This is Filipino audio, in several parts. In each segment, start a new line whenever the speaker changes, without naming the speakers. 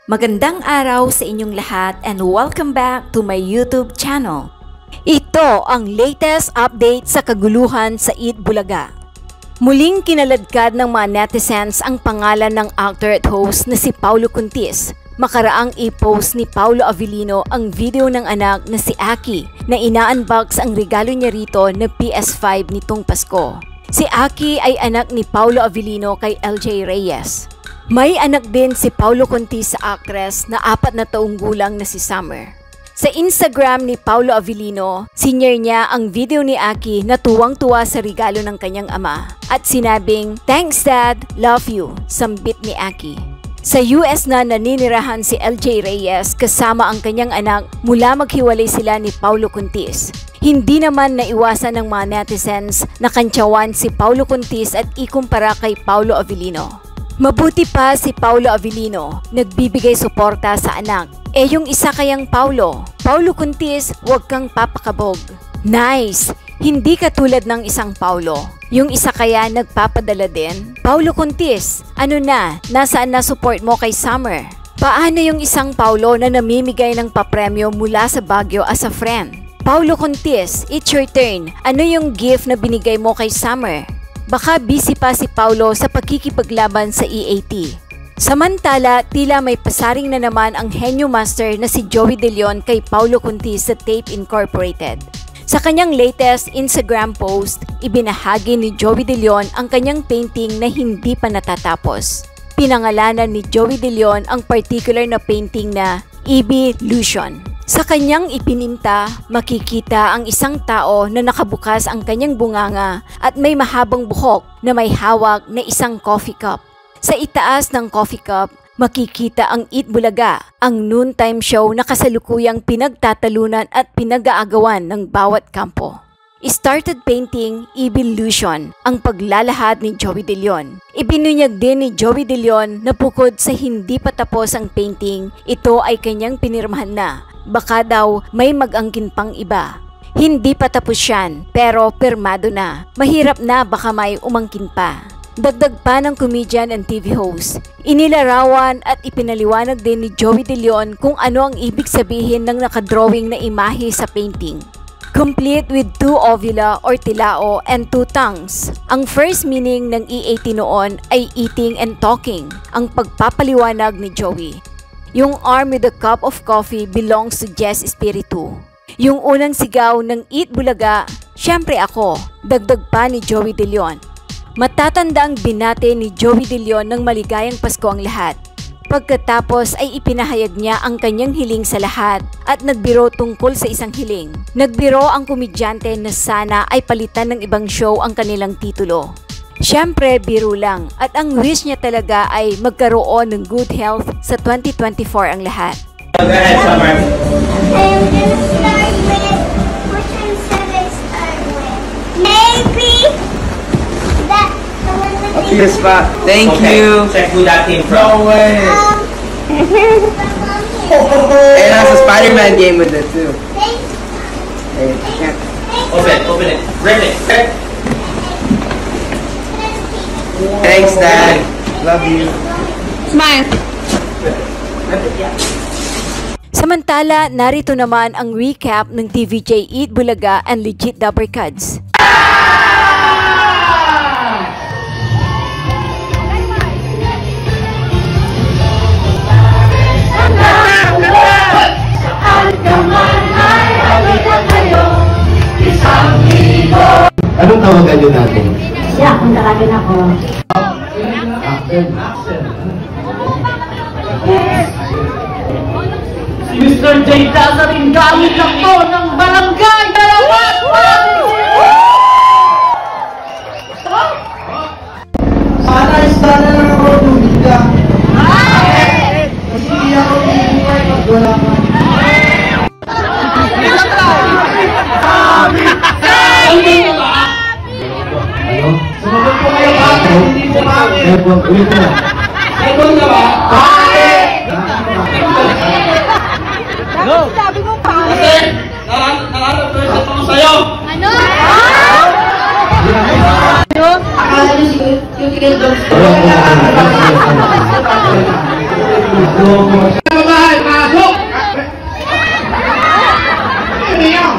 Magandang araw sa inyong lahat and welcome back to my YouTube channel. Ito ang latest update sa kaguluhan sa Eat Bulaga. Muling kinaladkad ng mga netizens ang pangalan ng actor at host na si Paulo Contis. Makaraang i-post ni Paulo Avellino ang video ng anak na si Aki na ina-unbox ang regalo niya rito na PS5 nitong Pasko. Si Aki ay anak ni Paulo Avellino kay LJ Reyes. May anak din si Paulo Contis sa actress na 4 na taong gulang na si Summer. Sa Instagram ni Paulo Avellino, sinare niya ang video ni Aki na tuwang-tuwa sa regalo ng kanyang ama at sinabing, "Thanks Dad, love you," sambit ni Aki. Sa US na naninirahan si LJ Reyes kasama ang kanyang anak mula maghiwalay sila ni Paulo Contis. Hindi naman naiwasan ng mga netizens na kantsawan si Paulo Contis at ikumpara kay Paulo Avellino. Mabuti pa si Paulo Avellino, nagbibigay suporta sa anak. Yung isa kayang Paulo Contis, huwag kang papakabog. Nice! Hindi katulad ng isang Paulo. Yung isa kaya nagpapadala din? Paulo Contis, ano na? Nasaan na support mo kay Summer? Paano yung isang Paulo na namimigay ng papremyo mula sa Baguio as a friend? Paulo Contis, it's your turn. Ano yung gift na binigay mo kay Summer? Baka busy pa si Paulo sa pagkikipaglaban sa EAT. Samantala, tila may pasaring na naman ang henyo master na si Joey De Leon kay Paulo Contis sa Tape Incorporated. Sa kanyang latest Instagram post, ibinahagi ni Joey De Leon ang kanyang painting na hindi pa natatapos. Pinangalanan ni Joey De Leon ang particular na painting na Evolution. Sa kanyang ipininta, makikita ang isang tao na nakabukas ang kanyang bunganga at may mahabang buhok na may hawak na isang coffee cup. Sa itaas ng coffee cup, makikita ang Eat Bulaga, ang noontime show na kasalukuyang pinagtatalunan at pinag-aagawan ng bawat kampo. Started painting Evolution, ang paglalahad ni Joey De Leon. Ibinunyag din ni Joey De Leon na bukod sa hindi pa tapos ang painting, ito ay kanyang pinirmahan na. Baka daw may mag-angkin pang iba. Hindi pa tapos yan, pero pirmado na. Mahirap na baka may umangkin pa. Dagdag pa ng comedian and TV host. Inilarawan at ipinaliwanag din ni Joey De Leon kung ano ang ibig sabihin ng nakadrawing na imahe sa painting. Complete with 2 ovula or tilao and 2 tongues. Ang first meaning ng EAT noon ay eating and talking, ang pagpapaliwanag ni Joey. Yung arm with a cup of coffee belongs to Jess Espiritu. Yung unang sigaw ng Eat Bulaga, syempre ako, dagdag pa ni Joey De Leon. Matatanda ang binate ni Joey De Leon ng maligayang Pasko ang lahat. Pagkatapos ay ipinahayag niya ang kanyang hiling sa lahat at nagbiro tungkol sa isang hiling. Nagbiro ang komedyante na sana ay palitan ng ibang show ang kanilang titulo. Siyempre, biro lang at ang wish niya talaga ay magkaroon ng good health sa 2024 ang lahat.
Go ahead, Summer.
I'm gonna start with, which one should I start with? Maybe that, the one with
Up to your spot. Thank you. Check who that came from. No way.
here's the one here.
And has a Spider-Man game with it too.
Thanks.
Hey, can't. Open it. Rip it. Thanks, Dad. Love you.
Smile.
Samantala, narito naman ang recap ng TVJ Eat Bulaga and Legit Dapper Cuds.
Anong tawagan nyo natin?
Yeah, kung tawagin ako.
Si Mr. J. Dazarin gamit lang po ng barangay Dalawan!
Sana lang ako tubig ka. Kasi hindi ako tubig pag wala ka. Sumagot ko kayo ba? Hindi ko bakit. Ulit na. Ewan na ba? Bakit?
Go! Sabi mo pa.
Kasi, nakarepresent ako sa'yo!
Ano?
Akala niyo yung ticket doon. Babae, pasok! Ano yan?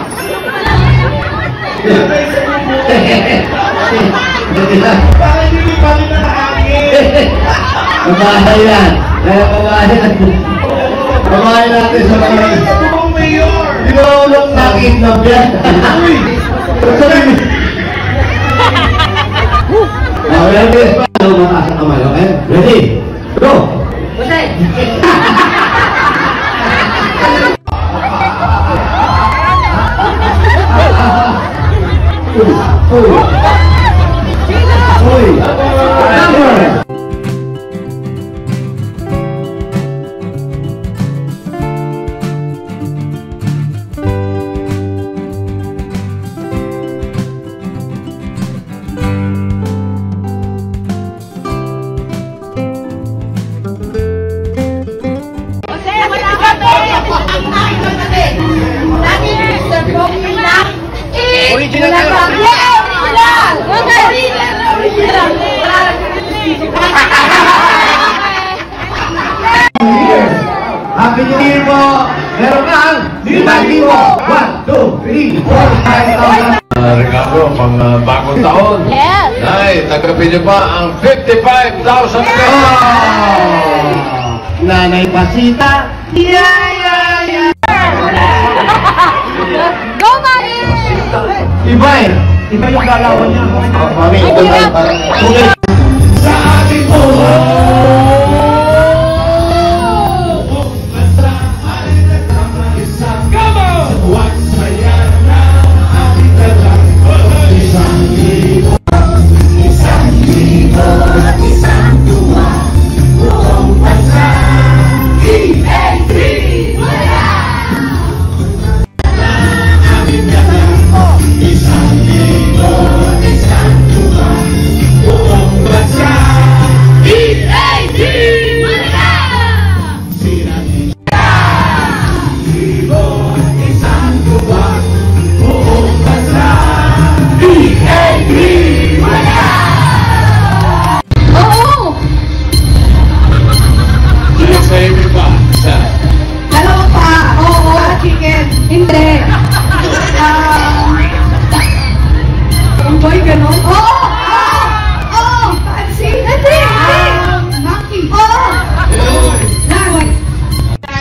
Bakit hindi pa rin nakahangin?
Babae yan. Babae natin sa mga...
Ang mayor!
Di ba ulong nakidnap yan? Ready? Mataas ang kamay, okay? Ready? Go! Uy! Number!
Original kayo!
Happy New Year po! Meron kang 5,000! 1, 2, 3, 4, 5,000!
Ricardo, pang bagong taon.
Yes!
Nay, tanggapin niyo pa ang 55,000 pesos.
Nanay Pasita!
Go, Mami!
Iba eh! Iba yung galawan niya. Mami, ito na parang...
Sa ating puso!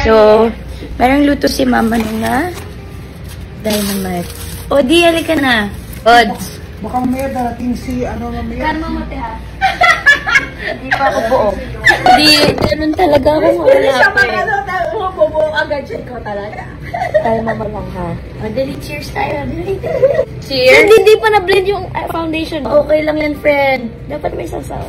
So, merong luto si Mama nung na dynamite. Odi, halika na. Ods.
Mukhang may darating si ano mamaya.
Kan mo mati ha? Hindi pa ako buo. Hindi, ganun talaga ako malapit.
Bubuo agad siya ko talaga.
Tayo Mama lang ha. Madali, cheers tayo. Cheers? Hindi pa na-blend yung foundation. Okay lang yan, friend. Dapat may sasaw.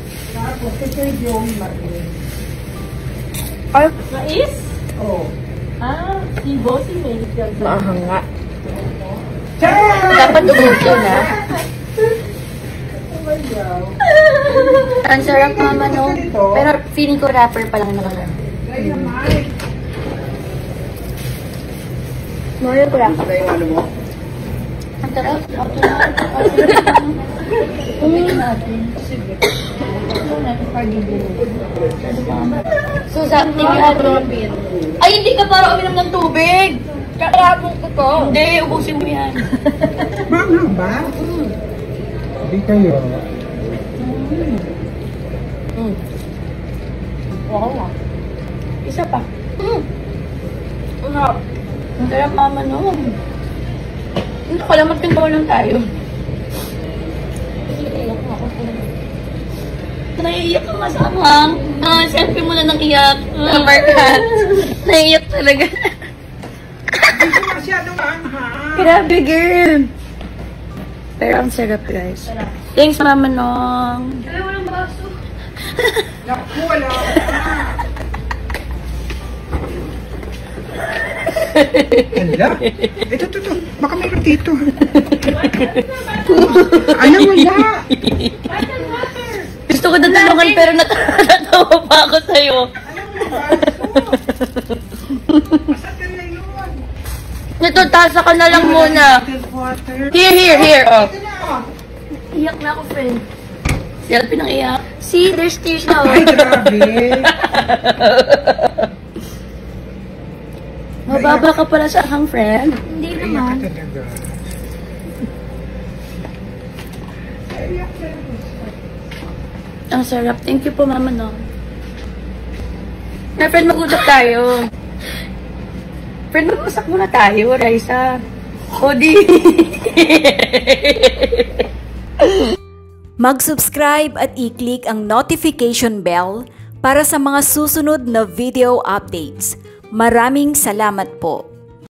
Ay, mais? Oo. Ah, si Bossy may
Maahanga. Dapat umuso na. Ang sarap Mama no. Pero feeling ko wrapper pa lang naman. Moyo ko lang. Ang sarap. So, something you ay, hindi ka para uminom ng tubig. Kakarapong ko to. Hindi, ubusin mo yan.
Ma'am ba? Hindi kayo.
Wow. Isa pa. Ang sarap Mama no. Kalamat pintawa lang tayo. Naiiyak ka masamang. Selfie mo na nang iyak. Markat. Naiiyak talaga.
Hindi masyadong anghang.
Grabe, girl. Pero ang sarap, guys. Thanks, Mama Nong. Ay, walang baso.
Naku, wala. Ganda. Ito. Baka mayroon dito. Ano, wala.
Gusto ko na tulungan pero natatawa pa ako sa'yo. Ito, tasa ka na lang muna. Here. Oh. Iyak na ako, friend. Si Alpin ang iyak. See, there's tears na.
Ay, grabe.
Mababa ka pala sa akang friend. Hindi naman.
Talaga.
Ang sarap. Thank you po, Mama, no. Na, friend, mag-usap tayo. Friend, mag-usap muna tayo, Raisa. O, di.
Mag-subscribe at i-click ang notification bell para sa mga susunod na video updates. Maraming salamat po.